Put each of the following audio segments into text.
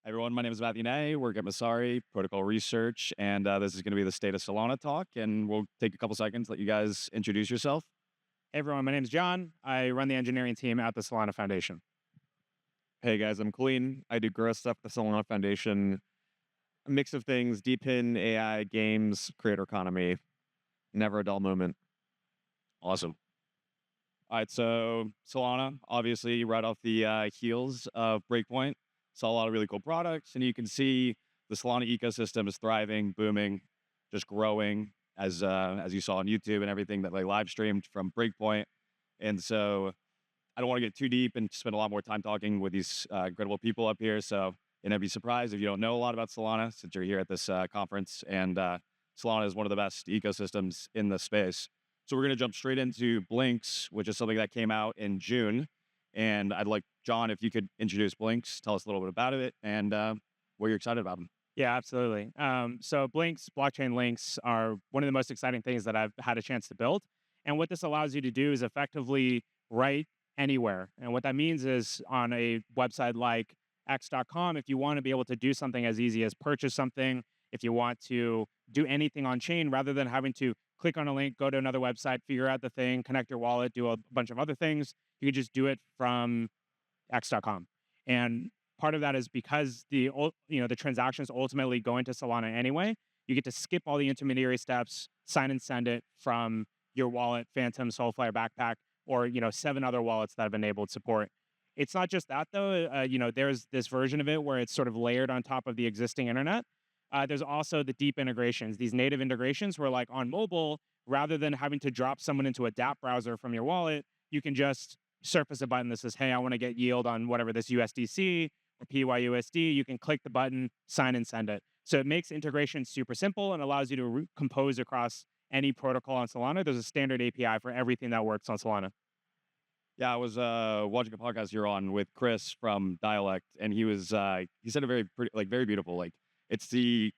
Everyone, my name is Matthew Nay. Work at Messari, protocol research, and this is going to be the State of Solana talk. And we'll take a couple seconds, let you guys introduce yourself. Hey everyone, my name is John. I run the engineering team at the Solana Foundation. Hey guys, I'm Colleen. I do growth stuff at the Solana Foundation. A mix of things, deep in AI, games, creator economy. Never a dull moment. Awesome. All right, so Solana, obviously, right off the heels of Breakpoint, saw a lot of really cool products, and you can see the Solana ecosystem is thriving, booming, just growing, as you saw on YouTube and everything that they live streamed from Breakpoint. And so I don't want to get too deep and spend a lot more time talking with these incredible people up here. So, and I'd be surprised if you don't know a lot about Solana since you're here at this conference. And Solana is one of the best ecosystems in the space. So we're going to jump straight into Blinks, which is something that came out in June. And I'd like John, if you could introduce Blinks, tell us a little bit about it and what you're excited about them. Yeah, absolutely. So Blinks, blockchain links are one of the most exciting things that I've had a chance to build. And what this allows you to do is effectively write anywhere. And what that means is on a website like x.com, if you want to be able to do something as easy as purchase something, if you want to do anything on chain rather than having to click on a link, go to another website, figure out the thing, connect your wallet, do a bunch of other things, you can just do it from x.com. And part of that is because the transactions ultimately go into Solana anyway. You get to skip all the intermediary steps, sign and send it from your wallet, Phantom, Soulflare, Backpack, or seven other wallets that have enabled support. It's not just that though. There's this version of it where it's sort of layered on top of the existing internet. There's also the deep integrations, these native integrations where like on mobile, rather than having to drop someone into a dApp browser from your wallet, you can just surface a button that says, hey, I want to get yield on whatever this USDC or PYUSD. You can click the button, sign and send it. So it makes integration super simple and allows you to compose across any protocol on Solana. There's a standard API for everything that works on Solana. Yeah, I was watching a podcast you're on with Chris from Dialect, and he said a very pretty, like very beautiful, like it's the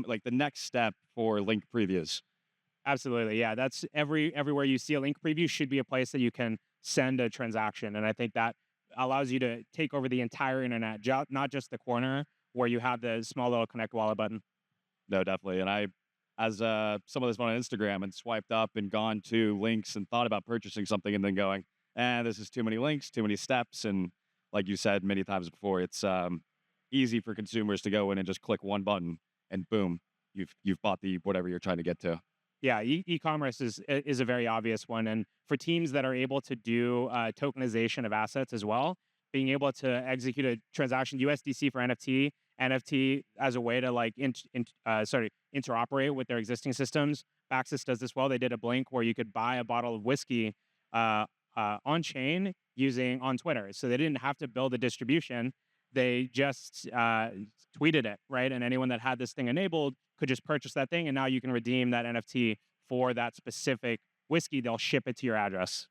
like the next step for link previews. Absolutely. Yeah. That's everywhere you see a link preview should be a place that you can send a transaction. And I think that allows you to take over the entire internet, not just the corner where you have the small little connect wallet button. No, definitely. And I, as some of this went on Instagram and swiped up and gone to links and thought about purchasing something and then going, this is too many links, too many steps. And like you said many times before, it's easy for consumers to go in and just click one button and boom, you've bought the whatever you're trying to get to. Yeah, e-commerce is a very obvious one, and for teams that are able to do tokenization of assets as well, being able to execute a transaction USDC for NFT as a way to like interoperate with their existing systems. Baxis does this well. They did a Blink where you could buy a bottle of whiskey on chain using on Twitter, so they didn't have to build a distribution. They just tweeted it, right? And anyone that had this thing enabled could just purchase that thing, and now you can redeem that NFT for that specific whiskey. They'll ship it to your address.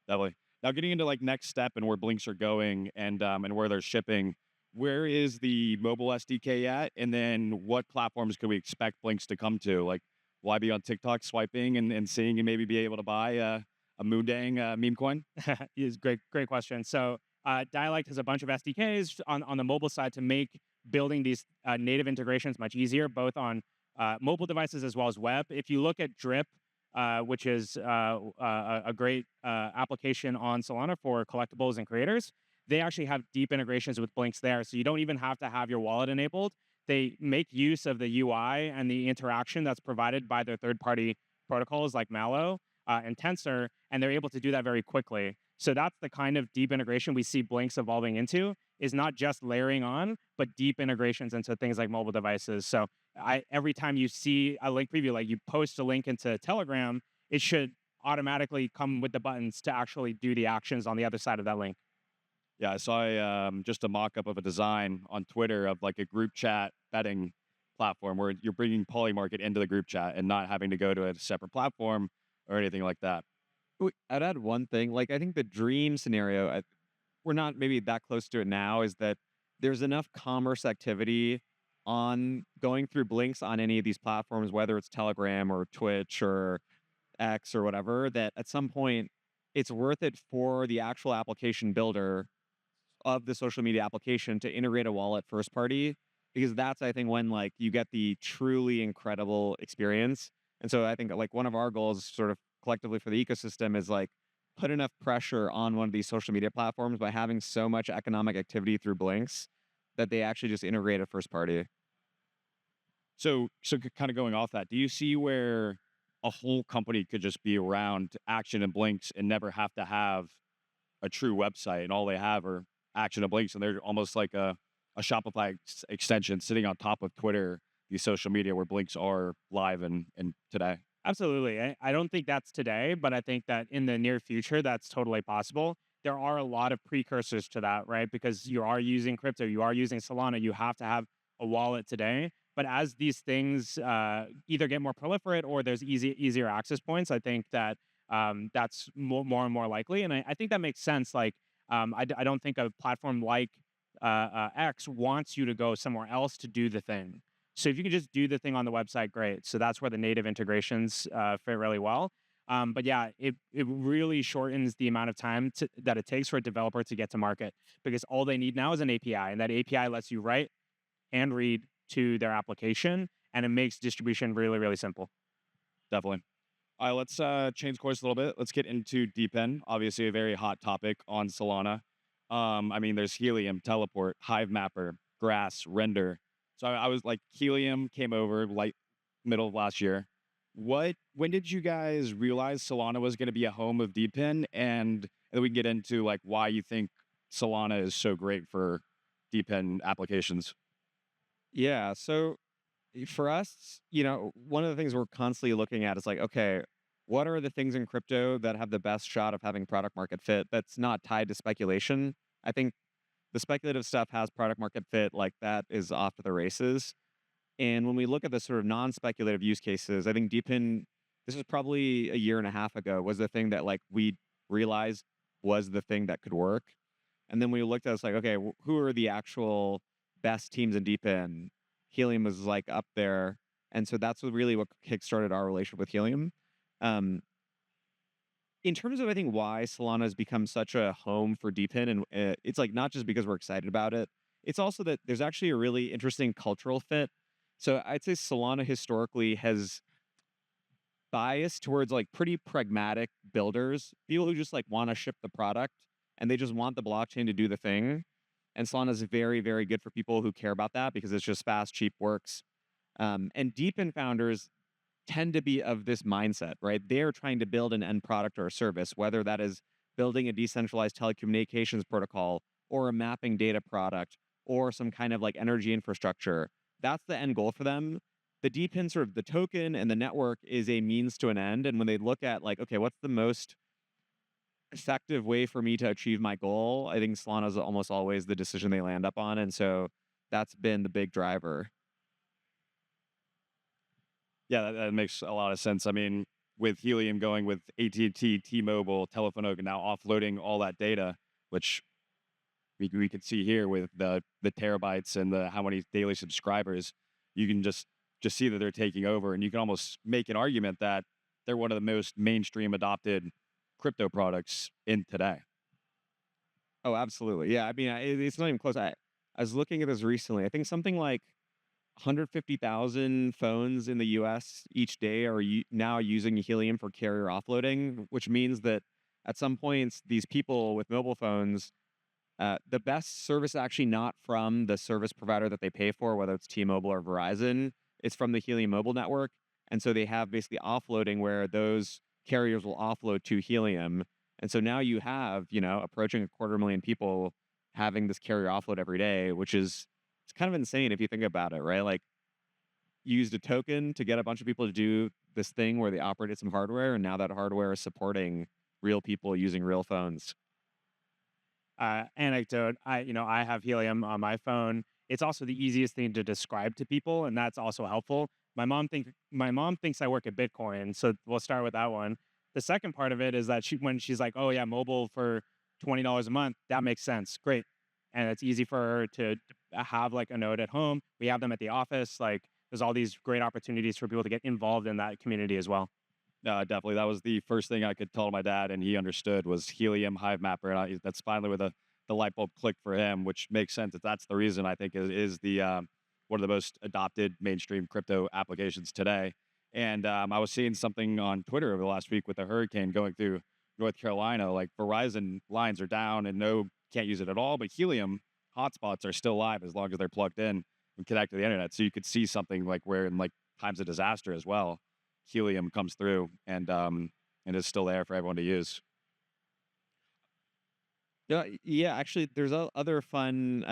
Definitely. Now, getting into like next step and where Blinks are going and where they're shipping, where is the mobile SDK at? And then what platforms can we expect Blinks to come to? Like, will I be on TikTok swiping and seeing and maybe be able to buy a Moondang meme coin? Is great question. So Dialect has a bunch of SDKs on the mobile side to make building these native integrations much easier, both on mobile devices as well as web. If you look at Drip, which is a great application on Solana for collectibles and creators, they actually have deep integrations with Blinks there. So you don't even have to have your wallet enabled. They make use of the UI and the interaction that's provided by their third-party protocols like Mallow and Tensor, and they're able to do that very quickly. So that's the kind of deep integration we see Blinks evolving into, is not just layering on, but deep integrations into things like mobile devices. So every time you see a link preview, like you post a link into Telegram, it should automatically come with the buttons to actually do the actions on the other side of that link. Yeah, I saw just a mock up of a design on Twitter of like a group chat betting platform where you're bringing Polymarket into the group chat and not having to go to a separate platform or anything like that. I'd add one thing. Like, I think the dream scenario, we're not maybe that close to it now, is that there's enough commerce activity on going through Blinks on any of these platforms, whether it's Telegram or Twitch or X or whatever, that at some point it's worth it for the actual application builder of the social media application to integrate a wallet first party, because that's, I think, when like you get the truly incredible experience. And so I think like one of our goals sort of collectively for the ecosystem is like put enough pressure on one of these social media platforms by having so much economic activity through Blinks that they actually just integrate a first party. So kind of going off that, do you see where a whole company could just be around Action and Blinks and never have to have a true website, and all they have are Action and Blinks, and they're almost like a Shopify extension sitting on top of Twitter, these social media where Blinks are live and today? Absolutely. I don't think that's today, but I think that in the near future, that's totally possible. There are a lot of precursors to that, right? Because you are using crypto, you are using Solana, you have to have a wallet today. But as these things either get more proliferate or there's easier access points, I think that that's more and more likely. And I think that makes sense. Like, I don't think a platform like X wants you to go somewhere else to do the thing. So if you can just do the thing on the website, great. So that's where the native integrations fit really well. But yeah, it really shortens the amount of time that it takes for a developer to get to market, because all they need now is an API, and that API lets you write and read to their application, and it makes distribution really, really simple. Definitely. All right, let's change course a little bit. Let's get into DeepN, obviously a very hot topic on Solana. I mean, there's Helium, Teleport, Hive Mapper, Grass, Render. So I was like, Helium came over like middle of last year. When did you guys realize Solana was going to be a home of DeepN? And then we can get into like why you think Solana is so great for DeepN applications. Yeah. So for us, one of the things we're constantly looking at is like, okay, what are the things in crypto that have the best shot of having product market fit that's not tied to speculation? I think the speculative stuff has product market fit, like that is off to the races. And when we look at the sort of non-speculative use cases, I think Deepin, this was probably a year and a half ago, was the thing that like we realized was the thing that could work. And then we looked at it, it's like, okay, who are the actual best teams in Deepin? Helium was like up there. And so that's what kickstarted our relationship with Helium. Um, in terms of, I think, why Solana has become such a home for Deepin, and it's like not just because we're excited about it, it's also that there's actually a really interesting cultural fit. So I'd say Solana historically has biased towards like pretty pragmatic builders, people who just like want to ship the product and they just want the blockchain to do the thing. And Solana is very, very good for people who care about that because it's just fast, cheap, works. And Deepin founders tend to be of this mindset, right? They're trying to build an end product or a service, whether that is building a decentralized telecommunications protocol or a mapping data product or some kind of like energy infrastructure. That's the end goal for them. The DeepIn sort of the token and the network is a means to an end. And when they look at like, okay, what's the most effective way for me to achieve my goal? I think Solana is almost always the decision they land up on. And so that's been the big driver. Yeah, that makes a lot of sense. I mean, with Helium going with AT&T, T-Mobile, Telefonica now offloading all that data, which we could see here with the terabytes and the how many daily subscribers, you can just see that they're taking over, and you can almost make an argument that they're one of the most mainstream adopted crypto products in today. Oh, absolutely. Yeah. I mean, it's not even close. I was looking at this recently. I think something like 150,000 phones in the US each day are now using Helium for carrier offloading, which means that at some points, these people with mobile phones, the best service actually not from the service provider that they pay for, whether it's T-Mobile or Verizon, it's from the Helium mobile network. And so they have basically offloading where those carriers will offload to Helium. And so now you have, approaching 250,000 people having this carrier offload every day, which is it's kind of insane if you think about it, right? Like you used a token to get a bunch of people to do this thing where they operated some hardware, and now that hardware is supporting real people using real phones. Anecdote, I have Helium on my phone. It's also the easiest thing to describe to people, and that's also helpful. My mom thinks I work at Bitcoin, so we'll start with that one. The second part of it is that when she's like, "Oh yeah, mobile for $20 a month," that makes sense. Great, and it's easy for her to have like a node at home. We have them at the office. Like, there's all these great opportunities for people to get involved in that community as well. Definitely, that was the first thing I could tell my dad, and he understood was Helium Hive Mapper, and that's finally where the light bulb clicked for him, which makes sense. That that's the reason I think is the one of the most adopted mainstream crypto applications today. And I was seeing something on Twitter over the last week with a hurricane going through North Carolina. Like Verizon lines are down and no can't use it at all, but Helium hotspots are still live as long as they're plugged in and connect to the internet. So you could see something like where in like times of disaster as well, Helium comes through and is still there for everyone to use. Yeah, yeah. Actually, there's other fun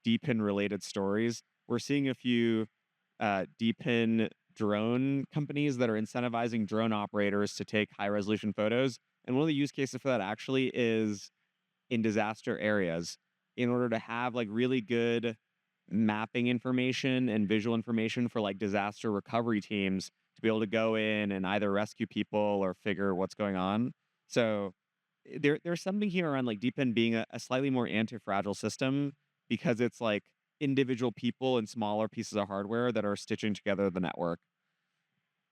DPIN related stories. We're seeing a few DPIN drone companies that are incentivizing drone operators to take high resolution photos. And one of the use cases for that actually is in disaster areas in order to have like really good mapping information and visual information for like disaster recovery teams to be able to go in and either rescue people or figure what's going on. So there's something here around like DeepN being a slightly more anti-fragile system because it's like individual people and smaller pieces of hardware that are stitching together the network.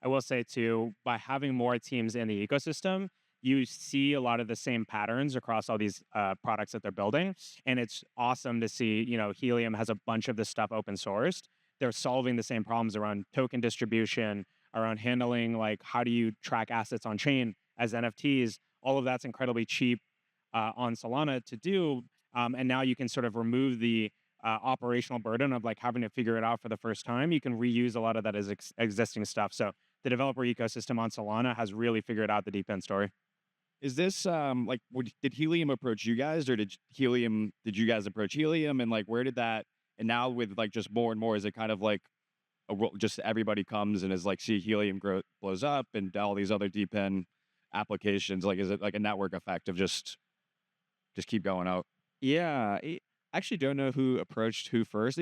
I will say too, by having more teams in the ecosystem, you see a lot of the same patterns across all these products that they're building, and it's awesome to see. Helium has a bunch of this stuff open sourced. They're solving the same problems around token distribution, around handling like how do you track assets on chain as NFTs. All of that's incredibly cheap on Solana to do, and now you can sort of remove the operational burden of like having to figure it out for the first time. You can reuse a lot of that as existing stuff. So the developer ecosystem on Solana has really figured out the deep end story. Is this like did Helium approach you guys, or did you guys approach Helium, and like where did that? And now with like just more and more, is it kind of like just everybody comes and is like see Helium grow blows up and all these other deep end applications? Like is it like a network effect of just keep going out? Yeah, I actually don't know who approached who first.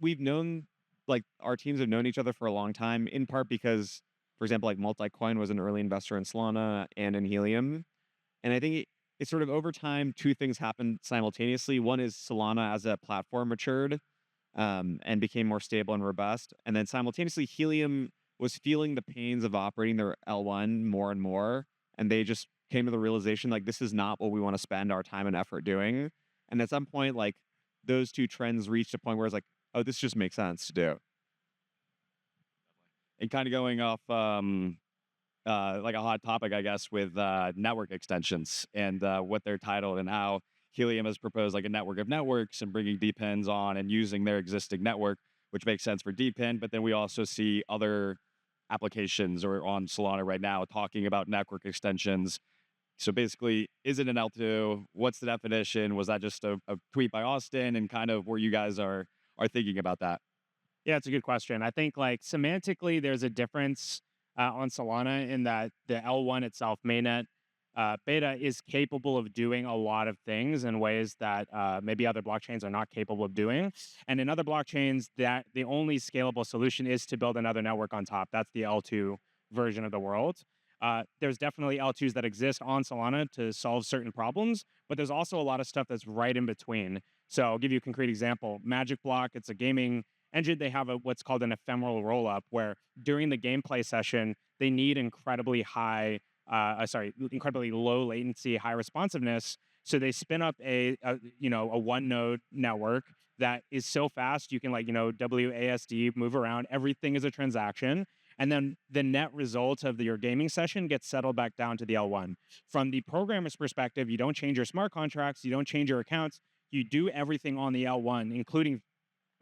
We've known, like, our teams have known each other for a long time, in part because, for example, like Multicoin was an early investor in Solana and in Helium. And I think it sort of over time, two things happened simultaneously. One is Solana as a platform matured and became more stable and robust. And then simultaneously, Helium was feeling the pains of operating their L1 more and more. And they just came to the realization like, this is not what we want to spend our time and effort doing. And at some point, like, those two trends reached a point where it's like, oh, this just makes sense to do. And kind of going off like a hot topic, I guess, with network extensions and what they're titled and how Helium has proposed like a network of networks and bringing DPINs on and using their existing network, which makes sense for DPIN. But then we also see other applications or on Solana right now talking about network extensions. So basically, is it an L2? What's the definition? Was that just a tweet by Austin? And kind of where you guys are thinking about that? Yeah, it's a good question. I think like semantically, there's a difference on Solana in that the L1 itself, mainnet beta, is capable of doing a lot of things in ways that maybe other blockchains are not capable of doing. And in other blockchains, that the only scalable solution is to build another network on top. That's the L2 version of the world. There's definitely L2s that exist on Solana to solve certain problems, but there's also a lot of stuff that's right in between. So I'll give you a concrete example. Magic Block, it's a gaming engine. They have what's called an ephemeral rollup, where during the gameplay session, they need incredibly low latency, high responsiveness. So they spin up a one node network that is so fast you can WASD move around. Everything is a transaction. And then the net result of your gaming session gets settled back down to the L1. From the programmer's perspective, you don't change your smart contracts, you don't change your accounts, you do everything on the L1, including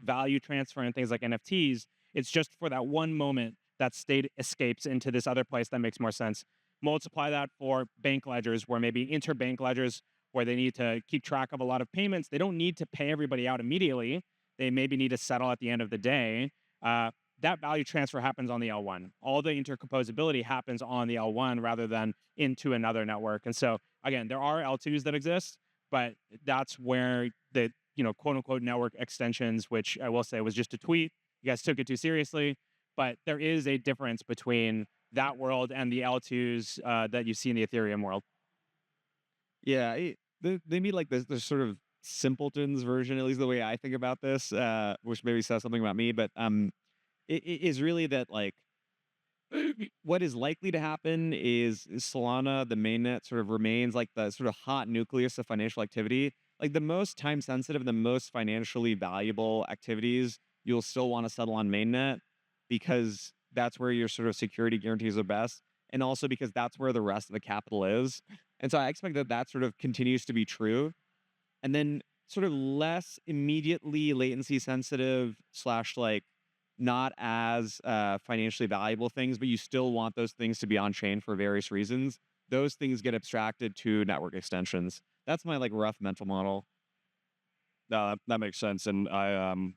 value transfer and things like NFTs. It's just for that one moment that state escapes into this other place that makes more sense. Multiply that for bank ledgers, where maybe interbank ledgers, where they need to keep track of a lot of payments. They don't need to pay everybody out immediately. They maybe need to settle at the end of the day. That value transfer happens on the L1. All the intercomposability happens on the L1 rather than into another network. And so, again, there are L2s that exist, but that's where the quote unquote network extensions, which I will say was just a tweet. You guys took it too seriously, but there is a difference between that world and the L2s that you see in the Ethereum world. Yeah, they meet like the sort of simpletons version, at least the way I think about this, which maybe says something about me. But it is really that like what is likely to happen is Solana, the mainnet, sort of remains like the sort of hot nucleus of financial activity. like the most time sensitive, the most financially valuable activities, you'll still want to settle on mainnet because that's where your sort of security guarantees are best. And also because that's where the rest of the capital is. And so I expect that that sort of continues to be true. And then sort of less immediately latency sensitive slash like not as financially valuable things, but you still want those things to be on chain for various reasons. Those things get abstracted to network extensions. That's my like rough mental model. No, that makes sense, and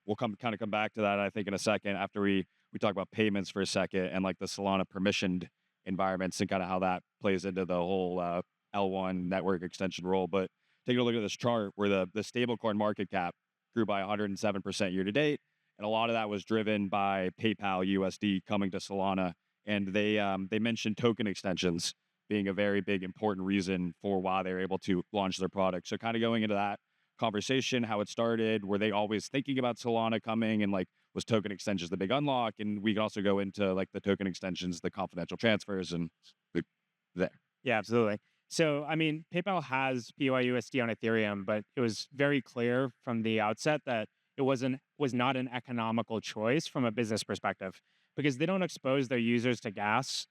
we'll come back to that. I think in a second after we talk about payments for a second and like the Solana permissioned environments and kind of how that plays into the whole L1 network extension role. But taking a look at this chart where the stablecoin market cap grew by 107% year to date, and a lot of that was driven by PayPal USD coming to Solana, and they mentioned token extensions being a very big important reason for why they were able to launch their product. So kind of going into that conversation, how it started, were they always thinking about Solana coming, and like was token extensions the big unlock? And we can also go into like the token extensions, the confidential transfers, and the, there. Yeah, absolutely. So, I mean, PayPal has PYUSD on Ethereum, but it was very clear from the outset that it was not an economical choice from a business perspective because they don't expose their users to gas.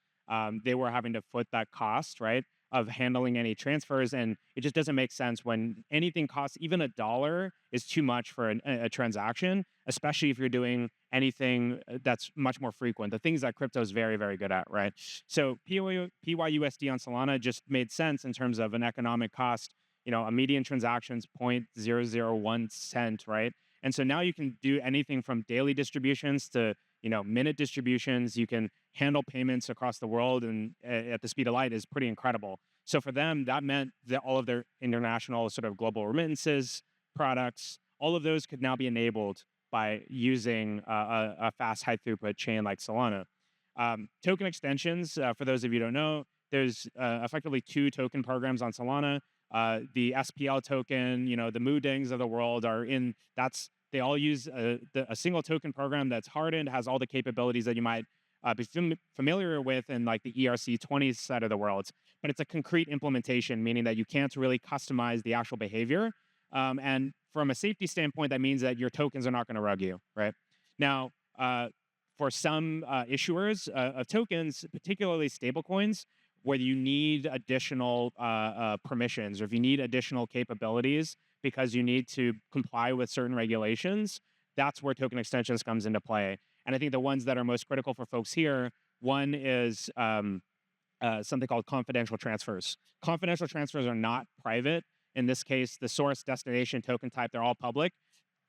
They were having to foot that cost, right, of handling any transfers, and it just doesn't make sense when anything costs even $1 is too much for a transaction, especially if you're doing anything that's much more frequent. The things that crypto is very, very good at, right? So PYUSD on Solana just made sense in terms of an economic cost. A median transaction's 0.001 cent, right? And so now you can do anything from daily distributions to minute distributions. You can handle payments across the world and at the speed of light is pretty incredible. So for them, that meant that all of their international sort of global remittances products, all of those could now be enabled by using a fast, high throughput chain like Solana. Token extensions, for those of you who don't know, there's effectively two token programs on Solana. The SPL token, the Moodings of the world are in. They all use a single token program that's hardened, has all the capabilities that you might be familiar with in like the ERC20 side of the world. But it's a concrete implementation, meaning that you can't really customize the actual behavior. And from a safety standpoint, that means that your tokens are not going to rug you, right? Now, for some issuers of tokens, particularly stablecoins, where you need additional permissions or if you need additional capabilities because you need to comply with certain regulations, that's where token extensions comes into play. And I think the ones that are most critical for folks here, one is something called confidential transfers. Confidential transfers are not private. In this case, the source, destination, token type, they're all public.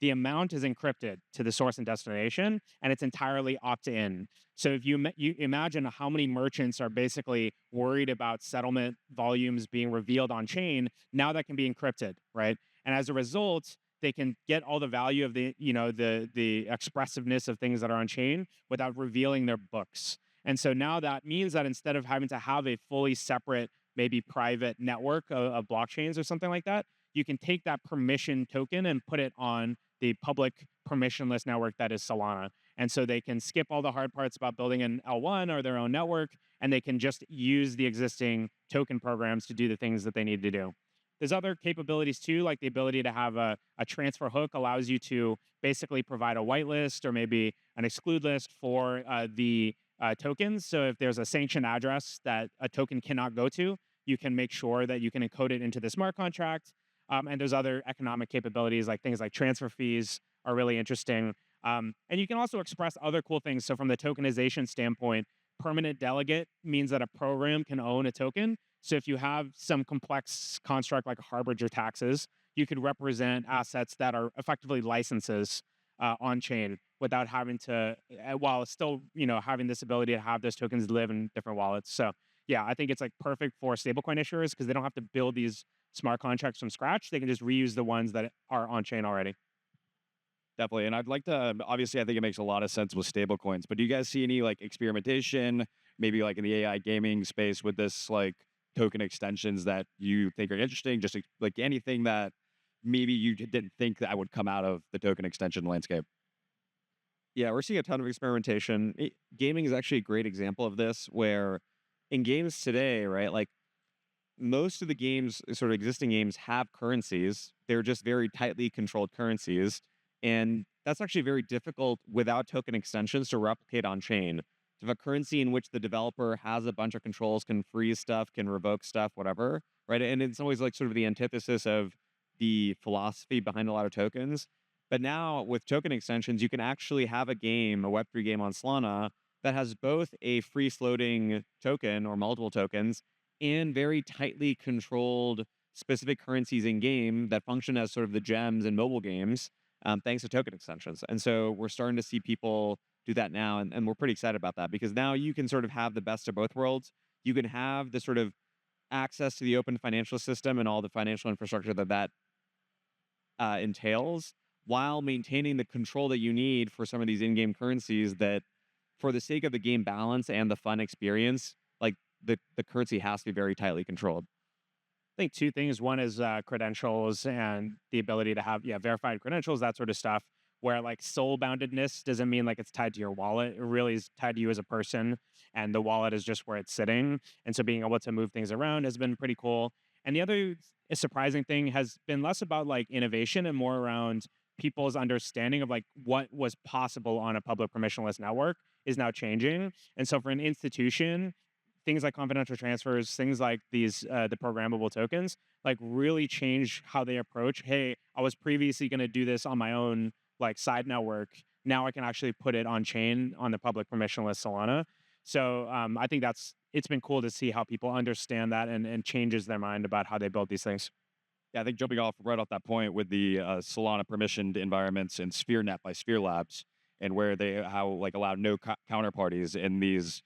The amount is encrypted to the source and destination, and it's entirely opt-in. So if you imagine how many merchants are basically worried about settlement volumes being revealed on chain, now that can be encrypted, right? And as a result, they can get all the value of the expressiveness of things that are on chain without revealing their books. And so now that means that instead of having to have a fully separate, maybe private network of blockchains or something like that, you can take that permission token and put it on the public permissionless network that is Solana. And so they can skip all the hard parts about building an L1 or their own network, and they can just use the existing token programs to do the things that they need to do. There's other capabilities too, like the ability to have a transfer hook allows you to basically provide a whitelist or maybe an exclude list for the tokens. So if there's a sanctioned address that a token cannot go to, you can make sure that you can encode it into the smart contract. And there's other economic capabilities like things like transfer fees are really interesting. And you can also express other cool things. So from the tokenization standpoint, permanent delegate means that a program can own a token. So if you have some complex construct like harbinger taxes, you could represent assets that are effectively licenses on chain without having to, while still having this ability to have those tokens live in different wallets. So yeah, I think it's like perfect for stablecoin issuers because they don't have to build these smart contracts from scratch. They can just reuse the ones that are on chain already. Definitely. And I'd like to, obviously, I think it makes a lot of sense with stablecoins, but do you guys see any like experimentation, maybe like in the AI gaming space with this like token extensions that you think are interesting? Just like anything that maybe you didn't think that would come out of the token extension landscape? Yeah, we're seeing a ton of experimentation. Gaming is actually a great example of this, where in games today, right, like most of the games, sort of existing games, have currencies. They're just very tightly controlled currencies. And that's actually very difficult without token extensions to replicate on chain. To have a currency in which the developer has a bunch of controls, can freeze stuff, can revoke stuff, whatever, right? And it's always like sort of the antithesis of the philosophy behind a lot of tokens. But now with token extensions, you can actually have a game, a Web3 game on Solana that has both a free floating token or multiple tokens and very tightly controlled specific currencies in game that function as sort of the gems in mobile games, thanks to token extensions. And so we're starting to see people do that now, and we're pretty excited about that because now you can sort of have the best of both worlds. You can have the sort of access to the open financial system and all the financial infrastructure that entails, while maintaining the control that you need for some of these in-game currencies that, for the sake of the game balance and the fun experience, like the currency has to be very tightly controlled. I think two things. One is credentials and the ability to have verified credentials, that sort of stuff. Where like soul boundedness doesn't mean like it's tied to your wallet. It really is tied to you as a person, and the wallet is just where it's sitting. And so being able to move things around has been pretty cool. And the other surprising thing has been less about like innovation and more around people's understanding of like what was possible on a public permissionless network is now changing. And so for an institution, things like confidential transfers, things like these the programmable tokens, like really change how they approach. Hey, I was previously going to do this on my own like side network. Now I can actually put it on chain on the public permissionless Solana. So I think it's been cool to see how people understand that and changes their mind about how they build these things. Yeah, I think jumping off right off that point with the Solana permissioned environments and SphereNet by Sphere Labs, and where they how like allow no counterparties in these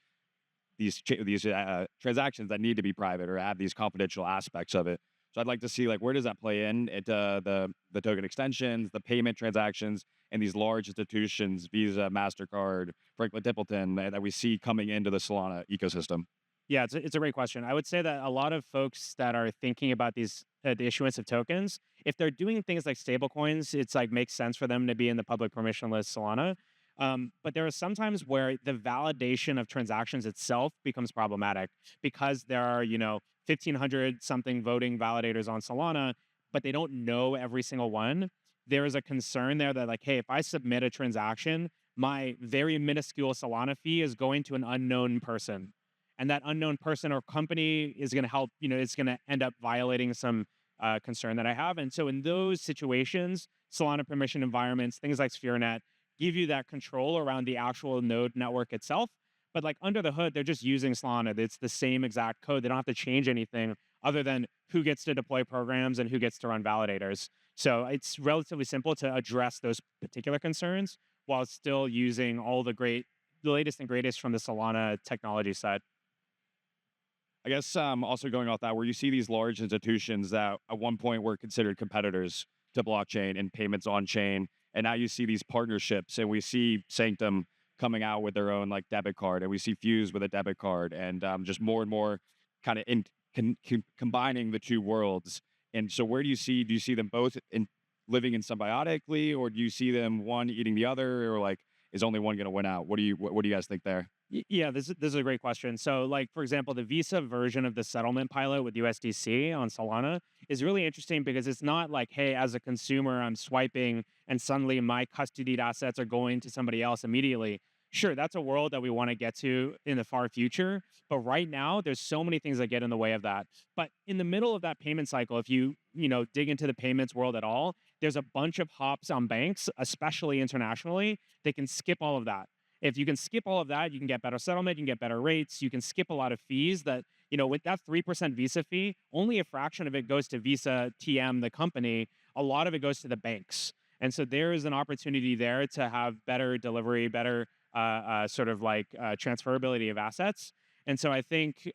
transactions that need to be private or have these confidential aspects of it. So I'd like to see like where does that play in at the token extensions, the payment transactions, and these large institutions, Visa, Mastercard, Franklin Templeton, that we see coming into the Solana ecosystem. Yeah, it's a great question. I would say that a lot of folks that are thinking about these the issuance of tokens, if they're doing things like stablecoins, it's like makes sense for them to be in the public permissionless Solana. But there are some times where the validation of transactions itself becomes problematic because there are 1,500 something voting validators on Solana, but they don't know every single one. There is a concern there that like, hey, if I submit a transaction, my very minuscule Solana fee is going to an unknown person, and that unknown person or company is going to help, it's going to end up violating some concern that I have. And so in those situations, Solana permission environments, things like SphereNet, give you that control around the actual node network itself. But like under the hood, they're just using Solana. It's the same exact code. They don't have to change anything other than who gets to deploy programs and who gets to run validators. So it's relatively simple to address those particular concerns while still using all the latest and greatest from the Solana technology side. I guess also going off that, where you see these large institutions that at one point were considered competitors to blockchain and payments on chain, and now you see these partnerships, and we see Sanctum coming out with their own like debit card, and we see Fuse with a debit card, and just more and more kind of combining the two worlds. And so, where do you see them both in living in symbiotically, or do you see them one eating the other, or like is only one going to win out? What do you guys think there? Yeah, this is a great question. So, like for example, the Visa version of the settlement pilot with USDC on Solana is really interesting because it's not like, hey, as a consumer, I'm swiping and suddenly my custodied assets are going to somebody else immediately. Sure, that's a world that we want to get to in the far future, but right now there's so many things that get in the way of that. But in the middle of that payment cycle, if you dig into the payments world at all, there's a bunch of hops on banks, especially internationally. They can skip all of that. If you can skip all of that, you can get better settlement, you can get better rates, you can skip a lot of fees that, with that 3% Visa fee, only a fraction of it goes to Visa TM, the company. A lot of it goes to the banks. And so there is an opportunity there to have better delivery, better sort of like transferability of assets. And so I think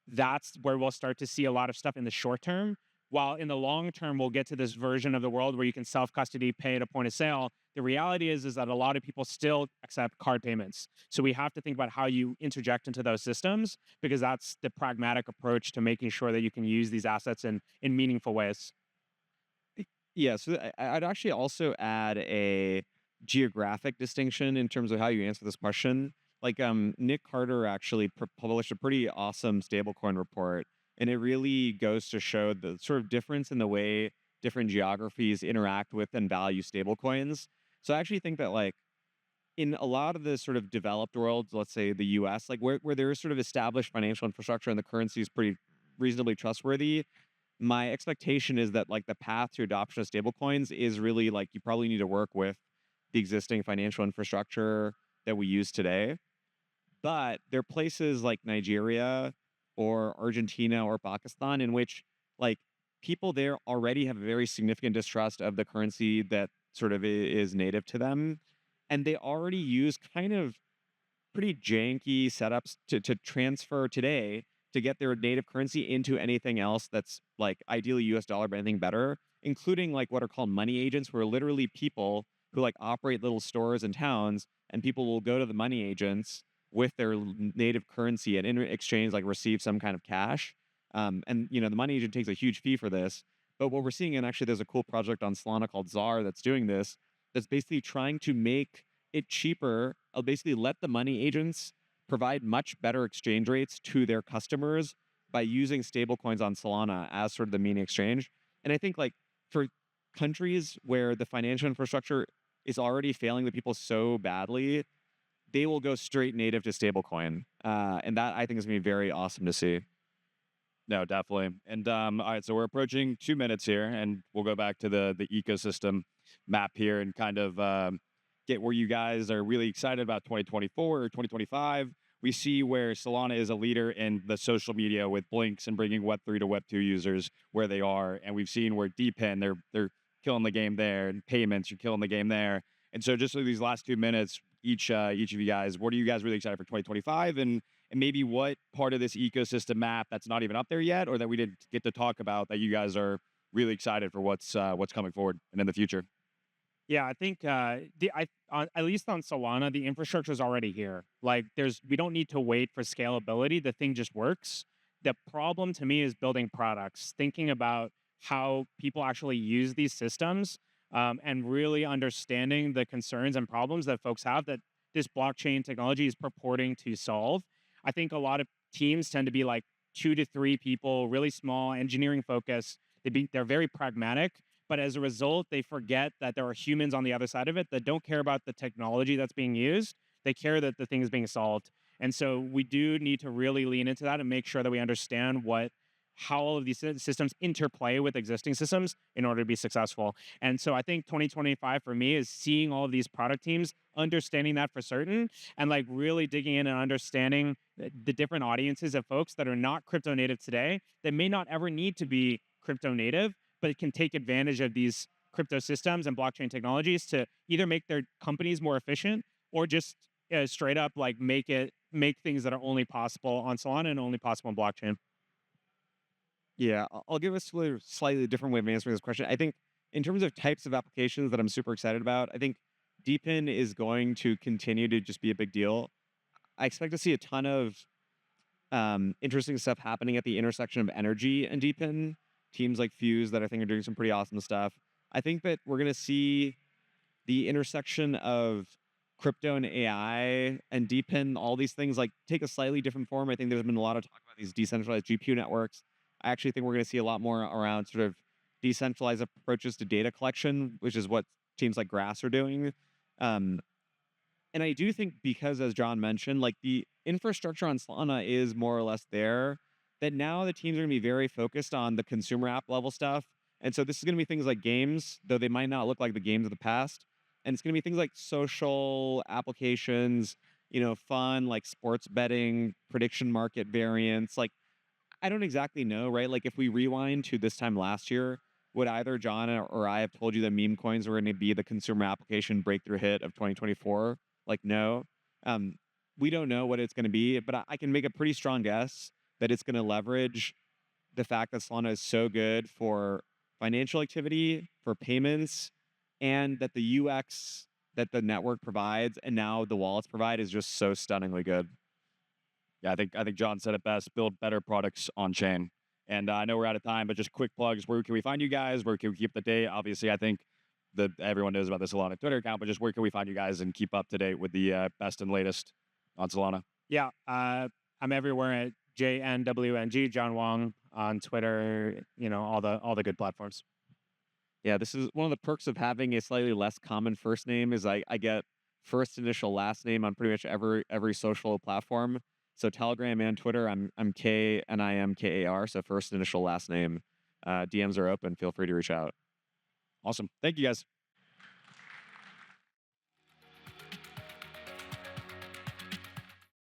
that's where we'll start to see a lot of stuff in the short term. While in the long term, we'll get to this version of the world where you can self-custody, pay at a point of sale. The reality is that a lot of people still accept card payments. So we have to think about how you interject into those systems because that's the pragmatic approach to making sure that you can use these assets in meaningful ways. Yeah, so I'd actually also add a geographic distinction in terms of how you answer this question. Like, Nick Carter actually published a pretty awesome stablecoin report And it really goes to show the sort of difference in the way different geographies interact with and value stablecoins. So I actually think that like in a lot of the sort of developed worlds, let's say the US, like where there is sort of established financial infrastructure and the currency is pretty reasonably trustworthy, my expectation is that like the path to adoption of stablecoins is really like you probably need to work with the existing financial infrastructure that we use today. But there are places like Nigeria or Argentina or Pakistan in which like people there already have a very significant distrust of the currency that sort of is native to them. And they already use kind of pretty janky setups to transfer today to get their native currency into anything else that's like ideally US dollar, but anything better, including like what are called money agents, who are literally people who like operate little stores in towns, and people will go to the money agents with their native currency and in exchange like receive some kind of cash. And you know the money agent takes a huge fee for this. But what we're seeing, and actually there's a cool project on Solana called Czar that's doing this, that's basically trying to make it cheaper. I'll basically let the money agents provide much better exchange rates to their customers by using stablecoins on Solana as sort of the main exchange. And I think like for countries where the financial infrastructure is already failing the people so badly, they will go straight native to stablecoin. And that I think is going to be very awesome to see. No, definitely. And all right, so we're approaching 2 minutes here, and we'll go back to the ecosystem map here and kind of get where you guys are really excited about 2024 or 2025. We see where Solana is a leader in the social media with Blinks and bringing Web3 to Web2 users where they are, and we've seen where DePIN they're killing the game there, and payments you're killing the game there. And so just for these last 2 minutes, each of you guys, what are you guys really excited for 2025, and maybe what part of this ecosystem map that's not even up there yet, or that we didn't get to talk about that you guys are really excited for what's coming forward and in the future? Yeah, I think at least on Solana, the infrastructure is already here. Like, we don't need to wait for scalability. The thing just works. The problem to me is building products, thinking about how people actually use these systems, and really understanding the concerns and problems that folks have that this blockchain technology is purporting to solve. I think a lot of teams tend to be like 2 to 3 people, really small, engineering focused. They're very pragmatic, but as a result, they forget that there are humans on the other side of it that don't care about the technology that's being used. They care that the thing is being solved. And so we do need to really lean into that and make sure that we understand how all of these systems interplay with existing systems in order to be successful. And so I think 2025 for me is seeing all of these product teams understanding that for certain, and like really digging in and understanding the different audiences of folks that are not crypto native today, that may not ever need to be crypto native, but it can take advantage of these crypto systems and blockchain technologies to either make their companies more efficient, or just straight up like make things that are only possible on Solana and only possible on blockchain. Yeah, I'll give a slightly different way of answering this question. I think in terms of types of applications that I'm super excited about, I think DePIN is going to continue to just be a big deal. I expect to see a ton of interesting stuff happening at the intersection of energy and DePIN. Teams like Fuse that I think are doing some pretty awesome stuff. I think that we're going to see the intersection of crypto and AI and DePIN, all these things like take a slightly different form. I think there's been a lot of talk about these decentralized GPU networks. I actually think we're going to see a lot more around sort of decentralized approaches to data collection, which is what teams like Grass are doing. Um, and I do think because, as John mentioned, like the infrastructure on Solana is more or less there, that now the teams are going to be very focused on the consumer app level stuff. And so this is going to be things like games, though they might not look like the games of the past. And it's going to be things like social applications, fun like sports betting, prediction market variants. Like, I don't exactly know, right? Like, if we rewind to this time last year, would either John or I have told you that meme coins were going to be the consumer application breakthrough hit of 2024? Like, no. We don't know what it's going to be, but I can make a pretty strong guess that it's going to leverage the fact that Solana is so good for financial activity, for payments, and that the UX that the network provides and now the wallets provide is just so stunningly good. Yeah, I think John said it best: build better products on chain. And I know we're out of time, but just quick plugs. Where can we find you guys? Where can we keep the date? Obviously, I think that everyone knows about the Solana Twitter account, but just where can we find you guys and keep up to date with the best and latest on Solana? Yeah, I'm everywhere at JNWNG, John Wong. on Twitter, all the good platforms. Yeah, this is one of the perks of having a slightly less common first name is I get first initial last name on pretty much every social platform. So Telegram and Twitter, I'm KNIMKAR, so first initial last name. DMs are open. Feel free to reach out. Awesome. Thank you guys.